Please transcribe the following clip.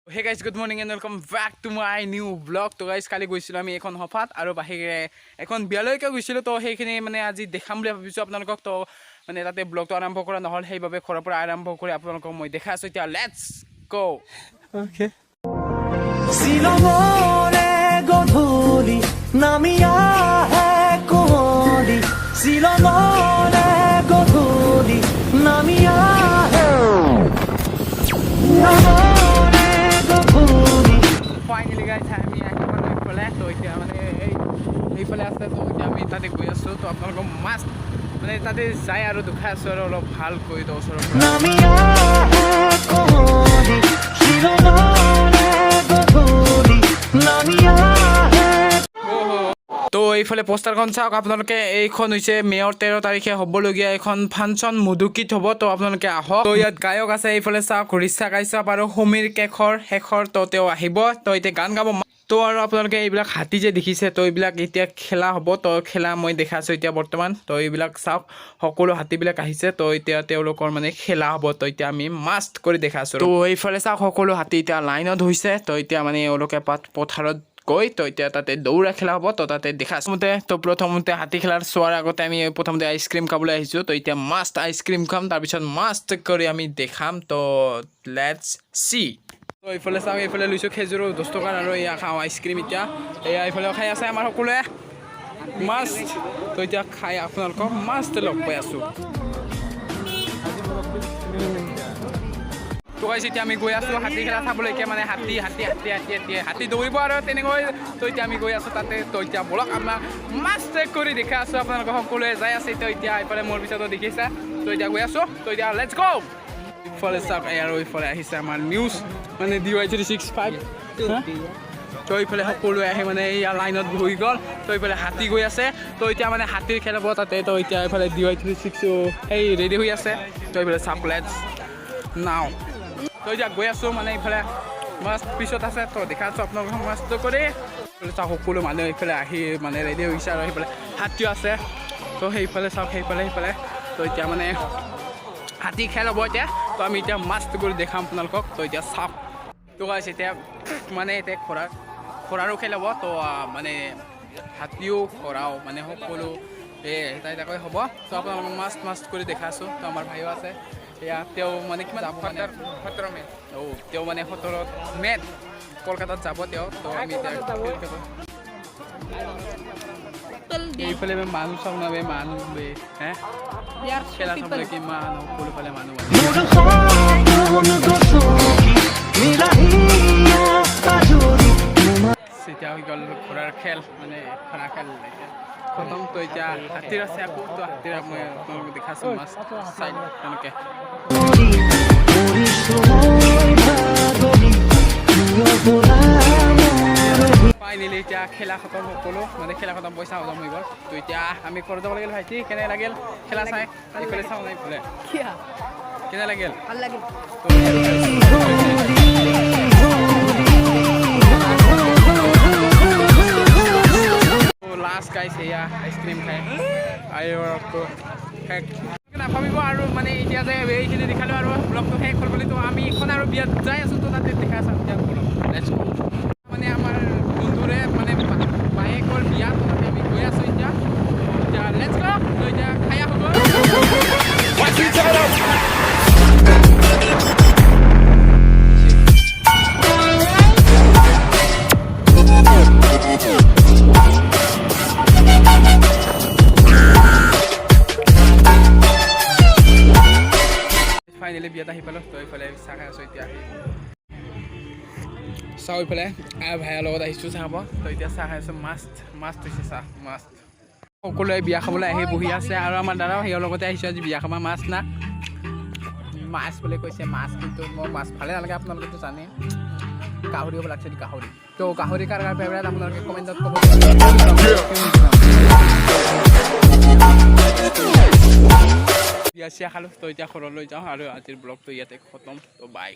Hey guys, good morning and welcome back to my new vlog. তো guys কালি গৈছিল আমি এখন হফাত আৰু বাহিৰে এখন বিয়ালৈকে গৈছিল তো সেইখিনি মানে আজি দেখাম বুলি ভাবিছো আপোনালোকক তো মানে তাতে ব্লগটো আৰম্ভ কৰা নহল সেইভাবে ঘৰৰ পৰা আৰম্ভ কৰি আপোনালোকক মই দেখাই আছো এতিয়া লেটস গো ওকে শিলঙৰে গধূলি নামিয়া হে কোহলি শিলঙৰে গধূলি নামিয়া হে ফাইনালি গাইস আমি এখন এইফালে তো এতিয়া মানে এইফালে আছে তো এতিয়া আমি তাতে গৈ আছো তো আপোনালোকক মাছ মানে তাতে যাই আৰু দেখাই আছো আৰু অলপ ভাল কৰি তো ওচৰৰ পৰা নামিয়া হে কোহলি শিলঙৰে গধূলি নামিয়া হে তো এইফালে পোষ্টাৰখন চাওক আপোনালোকে এইখন হৈছে মেয়ৰ 13 তাৰিখে হ'বলগীয়া এখন ফাংচন মুদুকিত হ'ব তো আপোনালোকে আহক তো ইয়াত গায়ক আছে এইফালে চাওক ৰিচা কাশ্যপ আৰু সমীৰ শেখৰ তো তেওঁ আহিব তো এতিয়া গান গাব তো আৰু আপোনালোকে এইবিলাক হাতী যে দেখিছে তো এইবিলাক এতিয়া খেলা হ'ব তো খেলা মই দেখাইছো এতিয়া বৰ্তমান তো এইবিলাক চাওক সকলো হাতীবিলাক আহিছে তো এতিয়া তেওঁলোকৰ মানে খেলা হ'ব তো এতিয়া আমি মাষ্ট কৰি দেখাইছো তো এইফালে চাওক সকলো হাতী এতিয়া লাইনত হৈছে তো এতিয়া মানে এওঁলোকে পথাৰত গৈ তো এতিয়া তাতে দৌৰা খেলা হ'ব তো তাতে দেখাইছো তো প্ৰথমতে হাতী খেলাৰ চোৱাৰ আগতে আমি প্ৰথমতে আইচক্ৰীম খাবলৈ আহিছো তো এতিয়া মাষ্ট আইচক্ৰীম খাম তাৰপিছত মাষ্ট কৰি আমি দেখাম তো লেটছ সি তো এইফালে চাওক এইফালে লৈছোঁ খেজুৰৰ 10 টকাৰ আৰু এয়া খাওঁ আইচক্ৰীম এতিয়া এয়া এইফালে খাই আছে আমাৰ সকলোৱে মাষ্ট তো এতিয়া খাই আপোনালোকক মাষ্ট লগ পাই আছোঁ তো গাইছ এতিয়া আমি গৈ আছোঁ হাতী খেলা চাবলৈকে মানে হাতী দৌৰিব আৰু তেনেকৈ তো এতিয়া আমি গৈ আছোঁ তাতে তো এতিয়া বলক আমাৰ মাষ্ট কৰি দেখাই আছোঁ আপোনালোকক সকলোৱে যাই আছে তো এতিয়া এইফালে মোৰ পিছতো দেখিছে তো এতিয়া গৈ আছোঁ তো এতিয়া লেটছ গো ইফালে চাওক আৰু ইফালে আহিছে আমাৰ নিউজ মানে DY365 তো এইফালে সকলোৱে আহি মানে এয়া লাইনত বহি গ'ল তো এইফালে হাতী গৈ আছে তো এতিয়া মানে হাতীৰ খেলাব তাতে তো এতিয়া এইফালে DY36 এই ৰেডি হৈ আছে তো এইফালে চাওক লেটছ নাও তো এতিয়া গৈ আছোঁ মানে এইফালে মাছ পিছত আছে তো দেখাইছোঁ আপোনালোকক মাছটো কৰি চাওক সকলো মানুহ এইফালে আহি মানে ৰেডি হৈছে আৰু সেইফালে হাতীও আছে তো সেইফালে চাওক সেইফালে তো এতিয়া মানে হাতী খেল হ'ব এতিয়া তো আমি এতিয়া মাছটো কৰি দেখাম আপোনালোকক তো এতিয়া চাওক তো গাইছ এতিয়া মানে এতিয়া খৰাৰো খেল হ'ব তো মানে হাতীও খৰাও মানে সকলো এটা এটাকৈ হ'ব তো আপোনালোকক মাষ্ট কৰি দেখাইছোঁ তো আমাৰ ভাইও আছে এয়া তেওঁ মানে কিমান যাব মানে 17 মে তেওঁ মানে 17 মেত কলকাতাত যাব তেওঁ তো আমি এইফালে মানুহ চাওঁ না মানুহ হে খেলা চাবলৈ কিমান সকলো ফালে মানুহ এতিয়া হৈ গ'ল ঘোঁৰাৰ খেল মানে ঘোঁৰা খেল খতম তো এতিয়া হাতীৰ আছে আকৌ তো হাতীৰ মই আপোনালোকক দেখাইছোঁ মাছ চাই তেওঁলোকে ফাইনেলি এতিয়া খেলা খতম সকলো মানে খেলা খতম পইচা হজম হৈ গ'ল তো এতিয়া আমি ঘৰত যাব লাগিল ভাইটি কেনে লাগিল খেলা চাই এইফালে চাওঁ নাই এইফালে কেনে লাগিল ভাল লাগিল লাষ্ট গাইছ এয়া আইচক্ৰীম খাই নাভাবিব আৰু মানে এতিয়া যে এইখিনি দেখালোঁ আৰু ব্লগটো শেষ হ'ল বুলি তো আমি এখন আৰু বিয়াত যাই আছোঁ তো তাতে দেখাই আছোঁ এতিয়া মানে আমাৰ বন্ধুৰে মানে বায়েকৰ বিয়া তাতে আমি গৈ আছোঁ এতিয়া লেটছ গো তো এতিয়া খাই আহোঁ ফাইনেলি বিয়াত আহি পালোঁ তো এইফালে চাহ খাই আছোঁ এতিয়া চাওঁ এইফালে ভাইৰ লগত আহিছোঁ চাহ খাব তো এতিয়া চাহ খাই আছোঁ মাষ্ট হৈছে চাহ মাষ্ট সকলোৱে বিয়া খাবলৈ আহি বহি আছে আৰু আমাৰ দাদাও সেইৰ লগতে আহিছোঁ আজি বিয়া খাব মাছ না মাছ বুলি কৈছে মাছ কিন্তু মই মাছ ভালে নালাগে আপোনালোকেতো জানে গাহৰি হ'ব লাগিছে গাহৰি তো গাহৰি কাৰ ফেভৰেট আপোনালোকে কমেণ্টত ক'ব বিয়া চিয়া খালোঁ তো এতিয়া ঘৰলৈ যাওঁ আৰু আজিৰ ব্লগটো ইয়াতে খতম তো বাই